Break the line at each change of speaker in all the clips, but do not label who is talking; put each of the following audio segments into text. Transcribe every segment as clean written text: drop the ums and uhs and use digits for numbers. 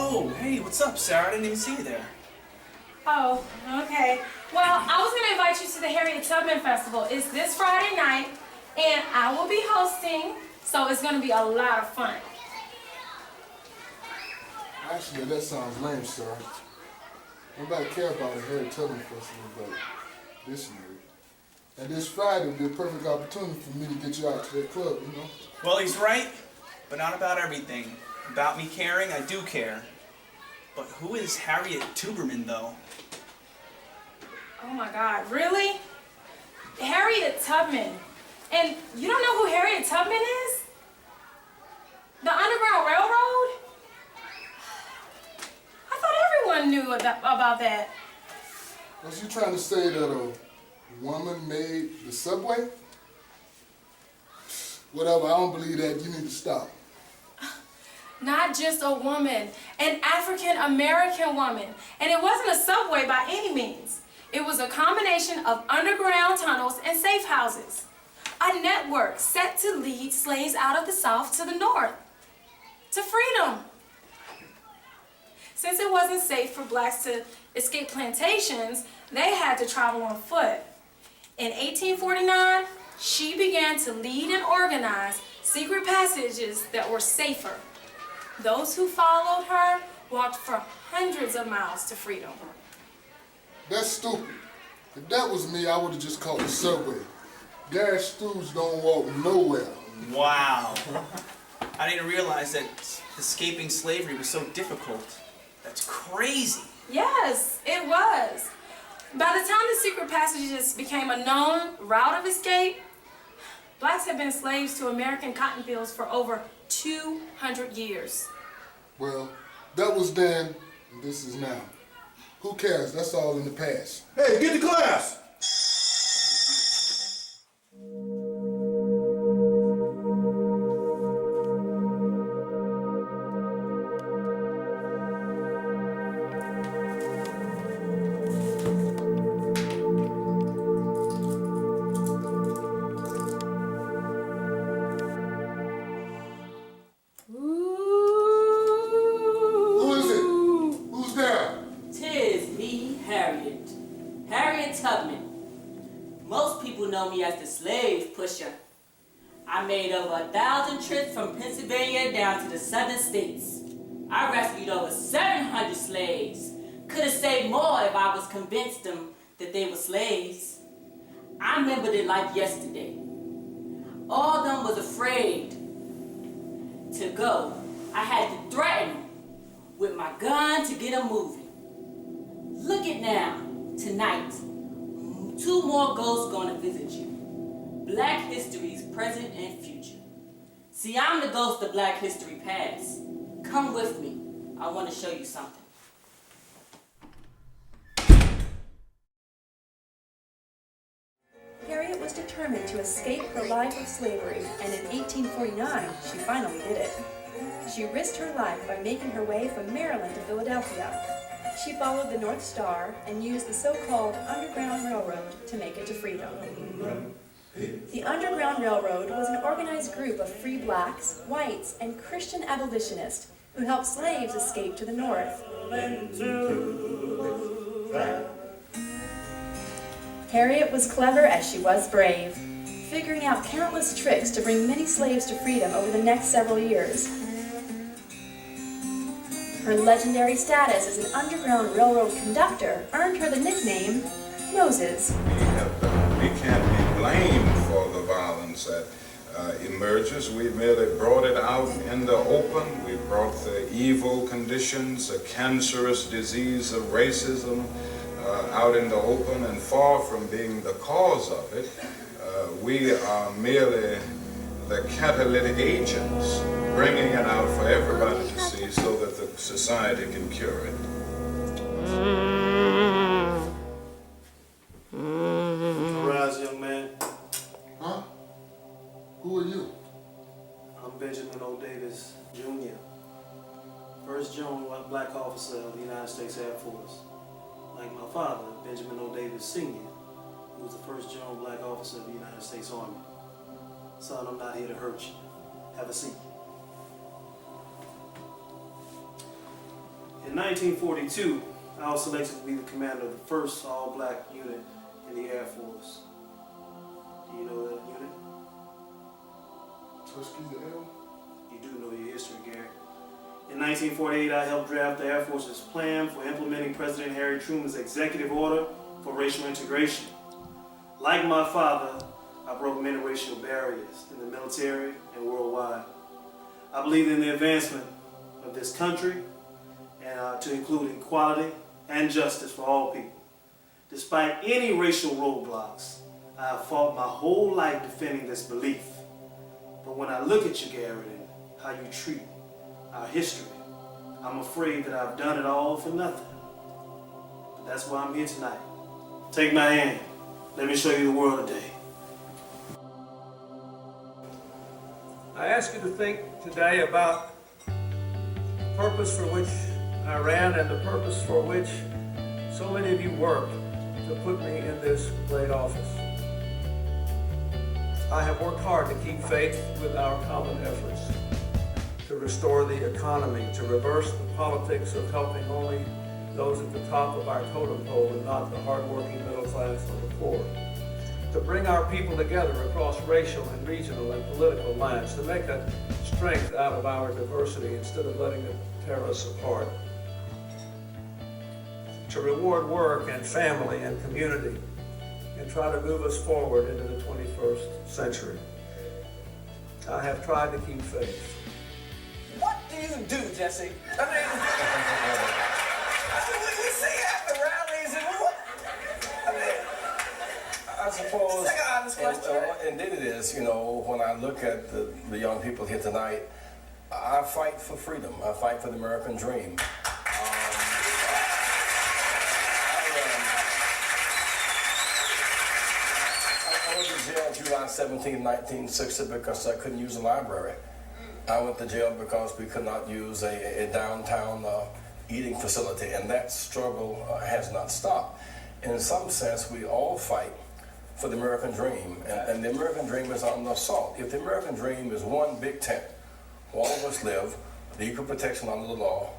Oh, hey, what's up, Sarah? I didn't even see you there.
Oh, okay. Well, I was going to invite you to the Harriet Tubman Festival. It's this Friday night, and I will be hosting, so it's going to be a lot of fun.
Actually, that sounds lame, sir. Nobody care about the Harriet Tubman Festival, but this year. And this Friday would be a perfect opportunity for me to get you out to that club, you know?
Well, he's right, but not about everything. About me caring, I do care. But who is Harriet Tuberman, though?
Oh my God, really? Harriet Tubman. And you don't know who Harriet Tubman is? The Underground Railroad? I thought everyone knew about that.
Was you trying to say that a woman made the subway? Whatever, I don't believe that. You need to stop.
Not just a woman, an African-American woman. And it wasn't a subway by any means. It was a combination of underground tunnels and safe houses. A network set to lead slaves out of the South to the North, to freedom. Since it wasn't safe for blacks to escape plantations, they had to travel on foot. In 1849, she began to lead and organize secret passages that were safer. Those who followed her walked for hundreds of miles to freedom.
That's stupid. If that was me, I would have just called the subway. Dad Stooge don't walk nowhere.
Wow. I didn't realize that escaping slavery was so difficult. That's crazy.
Yes, it was. By the time the secret passages became a known route of escape, blacks had been slaves to American cotton fields for over 200 years.
Well, that was then, and this is now. Who cares? That's all in the past.
Hey, get to class!
Most people know me as the slave pusher. I made over 1,000 trips from Pennsylvania down to the southern states. I rescued over 700 slaves. Could have saved more if I was convinced them that they were slaves. I remembered it like yesterday. All of them was afraid to go. I had to threaten them with my gun to get them moving. Look at now, tonight. 2 more ghosts gonna visit you. Black history's present and future. See, I'm the ghost of Black history past. Come with me. I want to show you something.
Harriet was determined to escape her life of slavery, and in 1849, she finally did it. She risked her life by making her way from Maryland to Philadelphia. She followed the North Star and used the so-called Underground Railroad to make it to freedom. The Underground Railroad was an organized group of free blacks, whites, and Christian abolitionists who helped slaves escape to the North. Harriet was clever as she was brave, figuring out countless tricks to bring many slaves to freedom over the next several years. Her legendary status as an Underground Railroad conductor earned her the nickname Moses.
We can't be blamed for the violence that emerges. We merely brought it out in the open. We brought the evil conditions, the cancerous disease of racism out in the open, and far from being the cause of it, we are merely the catalytic agents, bringing it out for everybody to see so that the society can cure it.
Rise, young man.
Huh? Who are you?
I'm Benjamin O. Davis, Jr., first young black officer of the United States Air Force. Like my father, Benjamin O. Davis, Sr., who was the first young black officer of the United States Army. Son, I'm not here to hurt you. Have a seat. In 1942, I was selected to be the commander of the first all-black unit in the Air Force. Do you know that unit?
Tuskegee L?
You do know your history, Gary. In 1948, I helped draft the Air Force's plan for implementing President Harry Truman's executive order for racial integration. Like my father, I broke many racial barriers in the military and worldwide. I believe in the advancement of this country and to include equality and justice for all people. Despite any racial roadblocks, I have fought my whole life defending this belief. But when I look at you, Gary, and how you treat our history, I'm afraid that I've done it all for nothing. But that's why I'm here tonight. Take my hand. Let me show you the world today.
I ask you to think today about the purpose for which I ran and the purpose for which so many of you worked to put me in this great office. I have worked hard to keep faith with our common efforts to restore the economy, to reverse the politics of helping only those at the top of our totem pole and not the hardworking middle class or the poor, to bring our people together across racial and regional and political lines, to make a strength out of our diversity instead of letting it tear us apart, to reward work and family and community and try to move us forward into the 21st century. I have tried to keep faith.
What do you do, Jesse? I mean, we see at the rallies and what? I mean,
I suppose,
it's like an honest question.
and then it is, you know, when I look at the young people here tonight, I fight for freedom. I fight for the American dream. I went to jail July 17, 1960 because I couldn't use a library. I went to jail because we could not use a downtown eating facility, and that struggle has not stopped. And in some sense, we all fight for the American dream, and the American dream is on the assault. If the American dream is one big tent, where all of us live, with equal protection under the law,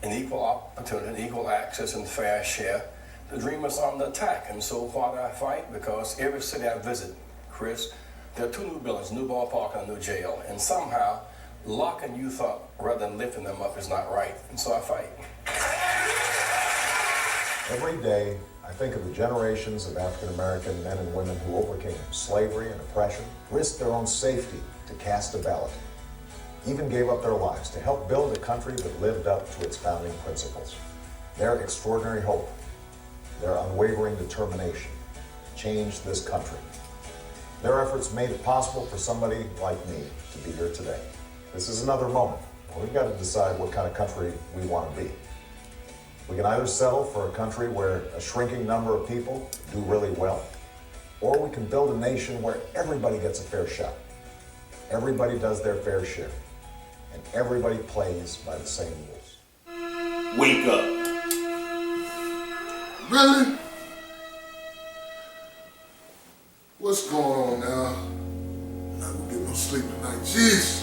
and equal opportunity, equal access, and fair share, the dream is on the attack. And so why do I fight? Because every city I visit, Chris, there are 2 new buildings, a new ballpark and a new jail, and somehow locking youth up rather than lifting them up is not right, and so I fight.
Every day, I think of the generations of African American men and women who overcame slavery and oppression, risked their own safety to cast a ballot, even gave up their lives to help build a country that lived up to its founding principles. Their extraordinary hope, their unwavering determination changed this country. Their efforts made it possible for somebody like me to be here today. This is another moment where we've got to decide what kind of country we want to be. We can either settle for a country where a shrinking number of people do really well, or we can build a nation where everybody gets a fair shot. Everybody does their fair share, and everybody plays by the same rules.
Wake up.
Really? What's going on now? I'm not gonna get no sleep tonight. Jeez.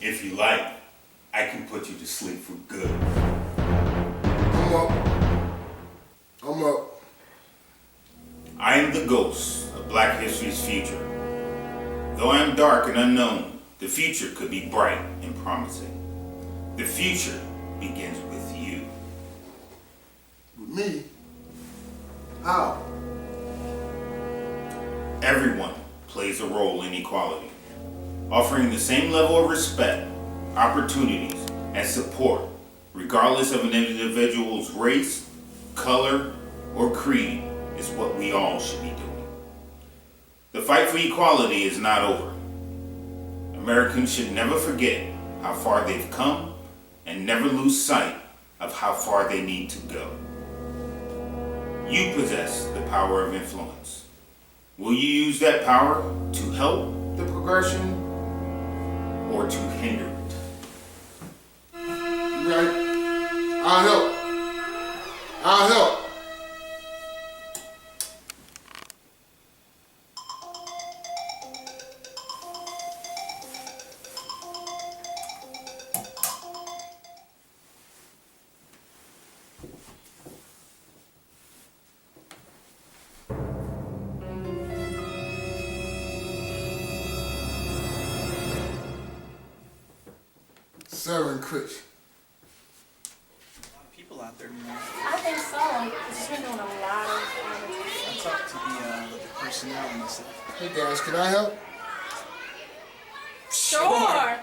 If you like, I can put you to sleep for good.
I'm up.
I am the ghost of Black history's future. Though I am dark and unknown, the future could be bright and promising. The future begins with you.
With me? How?
Everyone plays a role in equality, offering the same level of respect, opportunities, and support, regardless of an individual's race, color, or creed, is what we all should be doing. The fight for equality is not over. Americans should never forget how far they've come and never lose sight of how far they need to go. You possess the power of influence. Will you use that power to help the progression or to hinder it?
You right? I'll help. Reverend Chris?
A lot of people out there tonight.
I think so. She's been doing a lot of
I talked to the personnel and they said,
Hey guys, can I help?
Sure.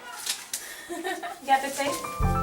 You got the tape?